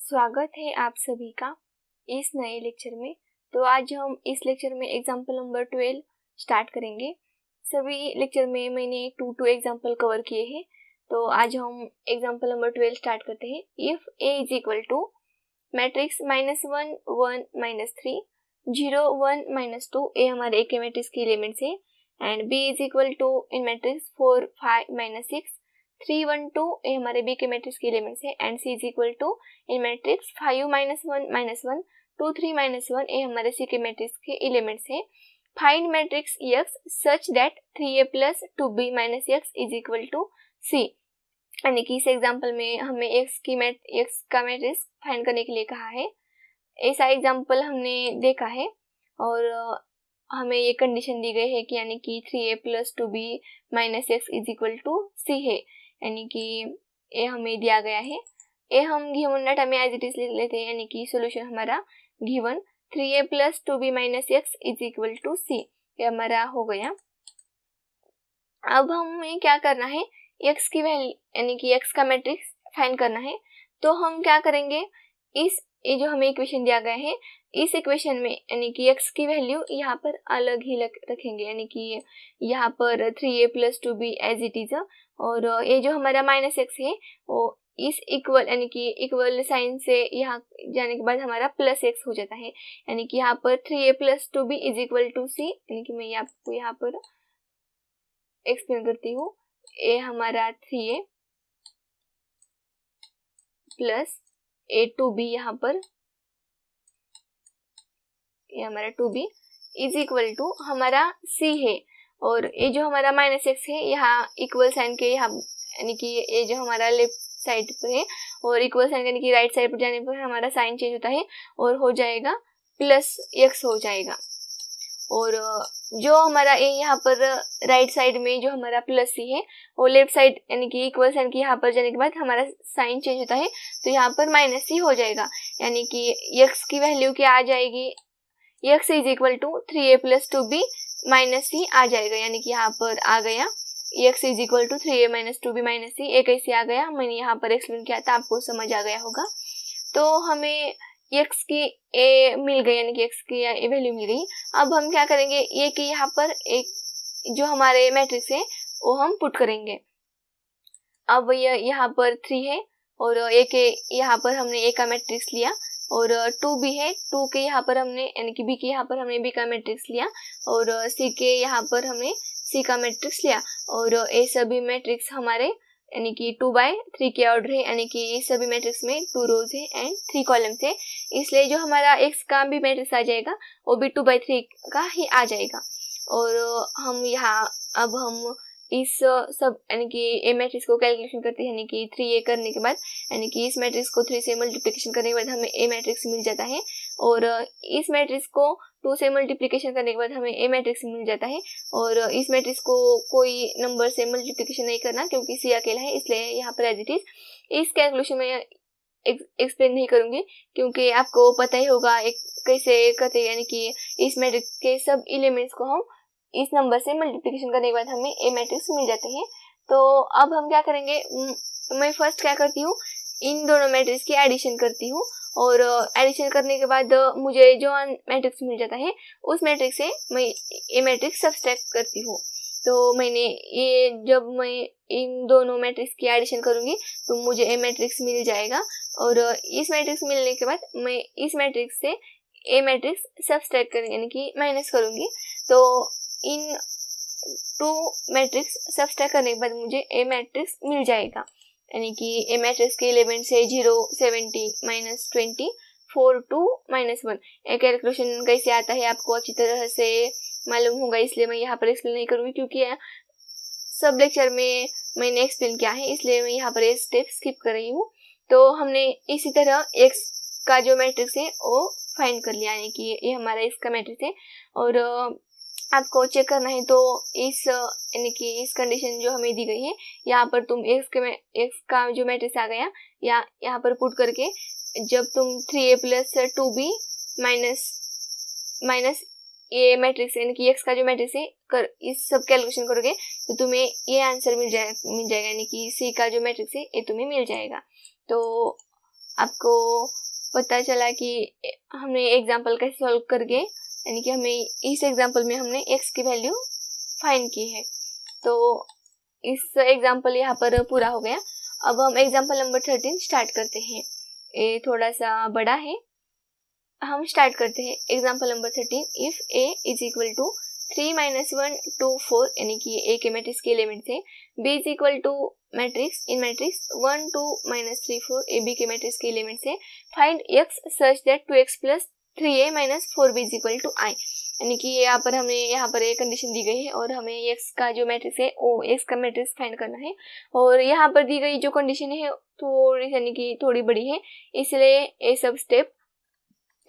स्वागत है आप सभी का इस नए लेक्चर में। तो आज हम इस लेक्चर में एग्जाम्पल नंबर 12 स्टार्ट करेंगे। सभी लेक्चर में मैंने 2 एग्जाम्पल कवर किए हैं, तो आज हम एग्जाम्पल नंबर 12 स्टार्ट करते हैं। If a is equal to matrix -1 1 -3 0 1 -2, ए हमारे एक मैट्रिक्स की एलिमेंट्स है, and b is equal to in matrix 4 5 -6 3 1 2, ए हमारे बी के मैट्रिक्स के एलिमेंट्स है, and C is equal to in matrix 5 -1 -1 2 3 -1, ए हमारे सी के मैट्रिक्स के एलिमेंट्स है। Find matrix x such that 3a + 2b - x is equal to c। यानी कि इस एग्जांपल में हमें x का मैट्रिक्स फाइंड करने के लिए कहा है। ऐसा एग्जांपल हमने देखा है और हमें ये कंडीशन दी गई है कि यानी कि 3a + 2b - x is equal to c है। यानी कि ए हमें दिया गया है, ए हम गिवन डाटा में एज इट इज लिख लेते हैं। यानी कि सॉल्यूशन हमारा given 3a + 2b - x is equal to c, ये हमारा हो गया। अब हमें क्या करना है, x की वैल्यू यानी कि x का मैट्रिक्स फाइंड करना है। तो हम क्या करेंगे, ये जो हमें इक्वेशन दिया गया है, इस इक्वेशन में यानी कि x की वैल्यू यहाँ पर अलग ही रखेंगे। यानी कि यहाँ पर 3a + 2b as it is, और ये जो हमारा -x है वो इस इक्वल यानी कि इक्वल साइन से यहाँ जाने के बाद हमारा +x हो जाता है। यानी कि यहाँ पर 3a + 2b is equal to c। यानी कि मैं आपको यहाँ पर एक्सप्लेन करती हूँ। ए हमारा 3a + a 2b, यहाँ पर ये हमारा 2b इज इक्वल टू हमारा c है, और ये जो हमारा -x है यहाँ इक्वल साइन के यहाँ यानी कि ये जो हमारा लेफ्ट साइड पर है और इक्वल साइन यानी कि राइट साइड पर जाने पर हमारा साइन चेंज होता है और हो जाएगा +x हो जाएगा। और जो हमारा ए यहाँ पर राइट साइड में जो हमारा +c है वो लेफ्ट साइड यानी कि इक्वल साइन के यहाँ पर जाने के बाद हमारा साइन चेंज होता है, तो यहाँ पर -c हो जाएगा। यानी कि x की वैल्यू क्या आ जाएगी, x is equal to 3a + 2b - c आ जाएगा। यानी कि यहाँ पर आ गया x is equal to 3a - 2b - c। एक ऐसे आ गया, मैंने यहाँ पर एक्सप्लेन किया था, आपको समझ आ गया होगा। तो हमें x की a मिल गई, यानी कि x की a वैल्यू मिल गई। अब हम क्या करेंगे, ये कि यहाँ पर एक जो हमारे मैट्रिक्स है वो हम पुट करेंगे। अब ये यहाँ पर 3 है और a के यहाँ पर हमने a का मैट्रिक्स लिया, और 2b है, 2 के यहाँ पर हमने यानी कि b के यहाँ पर हमने b का मैट्रिक्स लिया, और c के यहाँ पर हमने c का मैट्रिक्स लिया। और ये सभी मैट्रिक्स हमारे यानी कि 2/3 के ऑर्डर है, यानी कि ये सभी मैट्रिक्स में 2 रोज है एंड 3 कॉलम्स है, इसलिए जो हमारा x का भी मैट्रिक्स आ जाएगा वो भी 2/3 का ही आ जाएगा। और हम यहाँ अब हम इस सब यानी कि ए मैट्रिक्स को कैलकुलेशन करते हैं, यानी कि 3a करने के बाद यानी कि इस मैट्रिक्स को 3 से मल्टीप्लिकेशन करने के बाद हमें ए मैट्रिक्स मिल जाता है, और इस मैट्रिक्स को 2 से मल्टीप्लिकेशन करने के बाद हमें ए मैट्रिक्स मिल जाता है। और इस मैट्रिक्स को कोई नंबर से मल्टीप्लिकेशन नहीं करना क्योंकि सी अकेला है, इसलिए यहाँ पर एज इट इज। इस कैलकुलेशन में एक्सप्लेन नहीं करूंगी क्योंकि आपको पता ही होगा एक कैसे करते, यानी कि इस मैट्रिक्स के सब एलिमेंट्स को हम इस नंबर से मल्टीप्लिकेशन करने के बाद हमें ए मैट्रिक्स मिल जाते हैं। तो अब हम क्या करेंगे, मैं फर्स्ट क्या करती हूँ, इन दोनों मैट्रिक्स की एडिशन करती हूँ, और एडिशन करने के बाद मुझे जो मैट्रिक्स मिल जाता है उस मैट्रिक्स से मैं ए मैट्रिक्स सब्सट्रैक्ट करती हूँ। तो मैंने ये जब मैं इन दोनों मैट्रिक्स की एडिशन करूंगी तो मुझे ए मैट्रिक्स मिल जाएगा, और इस मैट्रिक्स मिलने के बाद मैं इस मैट्रिक्स से ए मैट्रिक्स सब्सट्रैक्ट करूंगी यानी कि माइनस करूंगी। तो इन 2 मैट्रिक्स सब्सट्रैक्ट करने के बाद मुझे ए मैट्रिक्स मिल जाएगा, यानी कि ए मैट्रिक्स के एलिमेंट से 0 70 -20 4 2 -1। एक कैलकुलेशन कैसे आता है आपको अच्छी तरह से मालूम होगा, इसलिए मैं यहाँ पर एक्सप्लेन नहीं करूँगी क्योंकि सब लेक्चर में मैंने एक्सप्लेन किया है, इसलिए मैं यहाँ पर ये स्टेप स्किप कर रही हूँ। तो हमने इसी तरह x का जो मैट्रिक्स है वो फाइंड कर लिया, यानी कि ये हमारा x का मैट्रिक्स है। और आपको चेक करना है तो इस यानी कि इस कंडीशन जो हमें दी गई है यहाँ पर तुम x का जो मैट्रिक्स आ गया या यहाँ पर पुट करके जब तुम 3a + 2b माइनस ये मैट्रिक्स यानी कि x का जो मैट्रिक्स है इस सब कैलकुलेशन करोगे तो तुम्हें ये आंसर मिल जाएगा, यानी कि c का जो मैट्रिक्स है ये तुम्हें मिल जाएगा। तो आपको पता चला कि हमने एग्जाम्पल कैसे सॉल्व करके, यानी कि हमें इस एग्जाम्पल में हमने x की वैल्यू फाइंड की है। तो इस एग्जाम्पल यहाँ पर पूरा हो गया। अब हम एग्जाम्पल नंबर 13 स्टार्ट करते हैं। ये थोड़ा सा बड़ा है, हम स्टार्ट करते हैं। Example number 13, if a is equal to 3 - 1 2 4, यानी कि a के मैट्रिक्स के एलिमेंट है, b is equal to matrix in matrix 1 2 - 3 4, a b के मैट्रिक्स के एलिमेंट है, find x such that 2x + 3a - 4b is equal to i। यानी कि यहाँ पर हमें यहाँ पर एक कंडीशन दी गई है और हमें x का जो मैट्रिक्स है वो x का मैट्रिक्स फाइंड करना है। और यहाँ पर दी गई जो कंडीशन है थोड़ी, यानी कि थोड़ी बड़ी है, इसलिए ये सब स्टेप,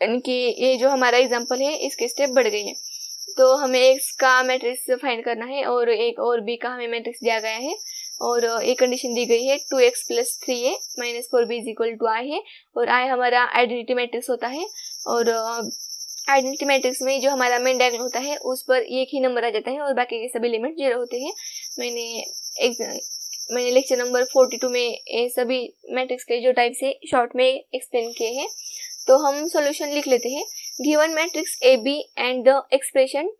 यानी कि ये जो हमारा एग्जाम्पल है इसके स्टेप बढ़ गए हैं। तो हमें x का मैट्रिक्स फाइंड करना है और एक और b का हमें मैट्रिक्स दिया गया है और एक कंडीशन दी गई है 2x + 3a - 4b is equal to i है। और i हमारा आइडेंटिटी मैट्रिक्स होता है और आइडेंटिटी मैट्रिक्स में जो हमारा मेन डायगोनल होता है उस पर एक ही नंबर आ जाता है और बाकी के सभी एलिमेंट 0 होते हैं। मैंने लेक्चर नंबर 42 में ये सभी मैट्रिक्स के जो टाइप्स है शॉर्ट में एक्सप्लेन किए हैं। तो हम सॉल्यूशन लिख लेते हैं। Given matrix AB and the expression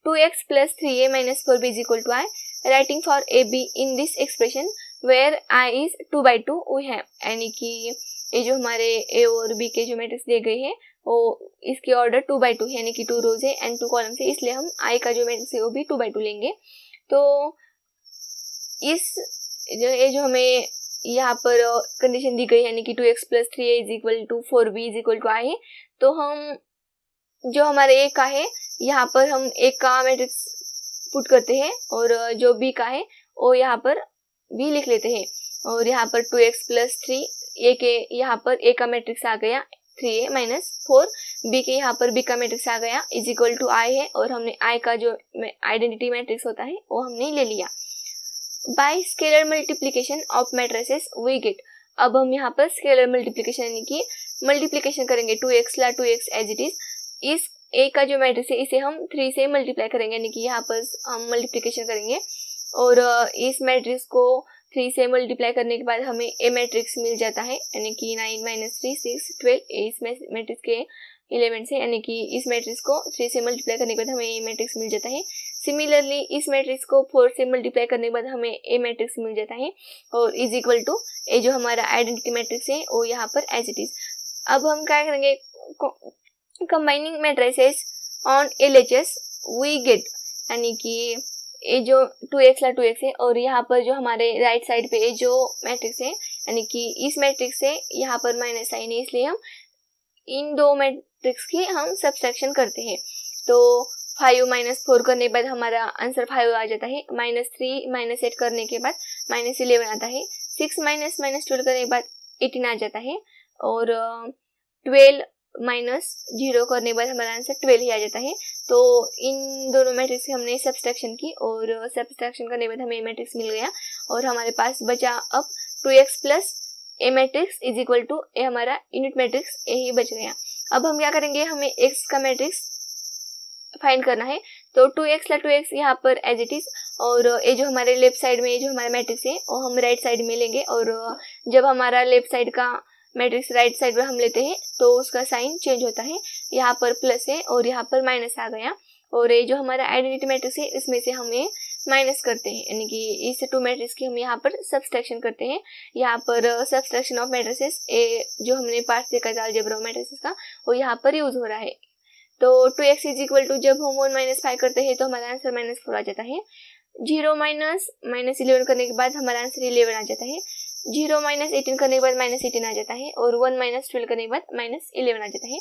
2x + 3a - 4b is equal to i, writing for AB in this expression where i is 2/2 we have, यानी कि ये जो हमारे a और b के जो मैट्रिक्स दिए गए हैं वो इसकी ऑर्डर 2/2 है, यानी कि 2 रोज है एंड 2 कॉलम्स है, इसलिए हम i का जो मैट्रिक्स है वो भी 2/2 लेंगे। तो ये जो हमें यहाँ पर कंडीशन दी गई है, यानी कि 2x + 3a is equal to 4b is equal to i है, तो हम जो हमारे a का है यहाँ पर हम a का मैट्रिक्स पुट करते हैं और जो b का है वो यहाँ पर b लिख लेते हैं। और यहाँ पर 2x + 3 a के यहाँ पर a का मैट्रिक्स आ गया 3a - 4, b के यहाँ पर b का मैट्रिक्स आ गया इज इक्वल टू i है और हमने i का जो आइडेंटिटी मैट्रिक्स होता है वो हमने ले लिया। By scalar multiplication of matrices we get, अब हम यहाँ पर स्केलर मल्टीप्लिकेशन यानी कि मल्टीप्लिकेशन करेंगे 2x ला 2x एज इट इज। इस a का जो मैट्रिक्स है इसे हम 3 से मल्टीप्लाई करेंगे, यानी कि यहाँ पर हम मल्टीप्लिकेशन करेंगे और इस मैट्रिक्स को 3 से मल्टीप्लाई करने के बाद हमें a मैट्रिक्स मिल जाता है, यानी कि 9 - 3 6 12 इस मैट्रिक्स के एलिमेंट्स है, यानी कि इस मैट्रिक्स को 3 से मल्टीप्लाई करने के बाद हमें a मैट्रिक्स मिल जाता है। सिमिलरली इस मैट्रिक्स को 4 से मल्टीप्लाई करने के बाद हमें a मैट्रिक्स मिल जाता है और इज इक्वल टू a जो हमारा आइडेंटिटी मैट्रिक्स है वो यहाँ पर एज इट इज। अब हम क्या करेंगे, combining matrices on LHS we get, यानी कि ये जो 2x ला 2x है और यहाँ पर जो हमारे राइट साइड पे ये जो मैट्रिक्स है, यानी कि इस मैट्रिक्स से यहाँ पर माइनस साइन है, इसलिए हम इन दो मैट्रिक्स की हम सब्सट्रैक्शन करते हैं। तो 5 - 4 करने के बाद हमारा आंसर 5 आ जाता है, -3 - 8 करने के बाद -11 आता है, 6 - -12 करने के बाद 18 आ जाता है और 12 - 0 करने के बाद हमारा आंसर 12 ही आ जाता है। तो इन दोनों मैट्रिक्स की हमने सब्सट्रैक्शन की और सब्सट्रैक्शन करने के बाद हमें मैट्रिक्स मिल गया और हमारे पास बचा अब 2x + a matrix is equal to A हमारा यूनिट मैट्रिक्स ए ही बच गया। अब हम क्या करेंगे, हमें x का मैट्रिक्स फाइंड करना है। तो 2x ला 2x यहाँ पर एज इट इज और ये जो हमारे लेफ्ट साइड में जो हमारा मैट्रिक्स है वो हम राइट साइड में लेंगे और जब हमारा लेफ्ट साइड का मैट्रिक्स राइट साइड में हम लेते हैं तो उसका साइन चेंज होता है, यहाँ पर प्लस है और यहाँ पर माइनस आ गया और ये जो हमारा आइडेंटिटी मैट्रिक्स है इसमें से हमें माइनस करते हैं, यानी कि इस 2 मैट्रिक्स की हम यहाँ पर सब्सट्रैक्शन करते हैं। यहाँ पर सब्सट्रैक्शन ऑफ मैट्रिसेस जो हमने पार्ट देखा था अलजेब्रा मैट्रिसेस का वो यहाँ पर यूज हो रहा है। तो 2x इज इक्वल टू जब हम 1 - 5 करते हैं तो हमारा आंसर -4 आ जाता है। 0 - 11 करने के बाद हमारा आंसर 11 आ जाता है। 0 - 18 करने के बाद -18 आ जाता है और 1 - 12 करने के बाद -11 आ जाता है।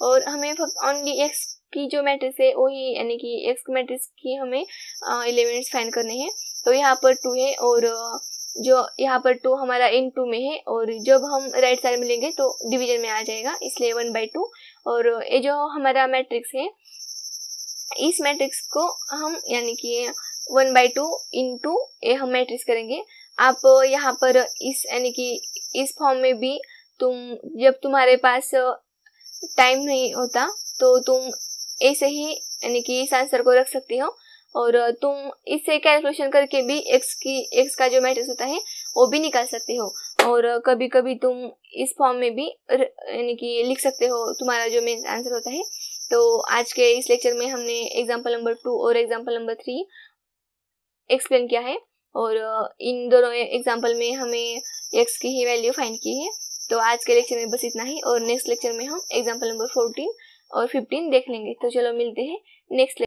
और हमें फक्त ओनली x की जो मैट्रिक्स है वही, यानी कि x मैट्रिक्स की हमें एलिमेंट्स फाइंड करने हैं। तो यहाँ पर 2 है और जो यहाँ पर 2 हमारा इन 2 में है और जब हम राइट साइड में लेंगे तो डिवीजन में आ जाएगा, इसलिए 1/2। और ये जो हमारा मैट्रिक्स है इस मैट्रिक्स को हम यानी कि 1/2 इंटू ए हम मैट्रिक्स करेंगे। आप यहाँ पर इस यानी कि इस फॉर्म में भी जब तुम्हारे पास टाइम नहीं होता तो तुम ऐसे ही यानी कि इस आंसर को रख सकती हो और तुम इससे कैलकुलेशन करके भी x का जो मैट्रिक्स होता है वो भी निकाल सकते हो। और कभी कभी तुम इस फॉर्म में भी यानी कि लिख सकते हो तुम्हारा जो मेन आंसर होता है। तो आज के इस लेक्चर में हमने एग्जाम्पल नंबर 2 और एग्जाम्पल नंबर 3 एक्सप्लेन किया है, और इन दोनों एग्जाम्पल में हमें x की ही वैल्यू फाइंड की है। तो आज के लेक्चर में बस इतना ही, और नेक्स्ट लेक्चर में हम एग्जाम्पल नंबर 14 और 15 देख लेंगे। तो चलो मिलते हैं नेक्स्ट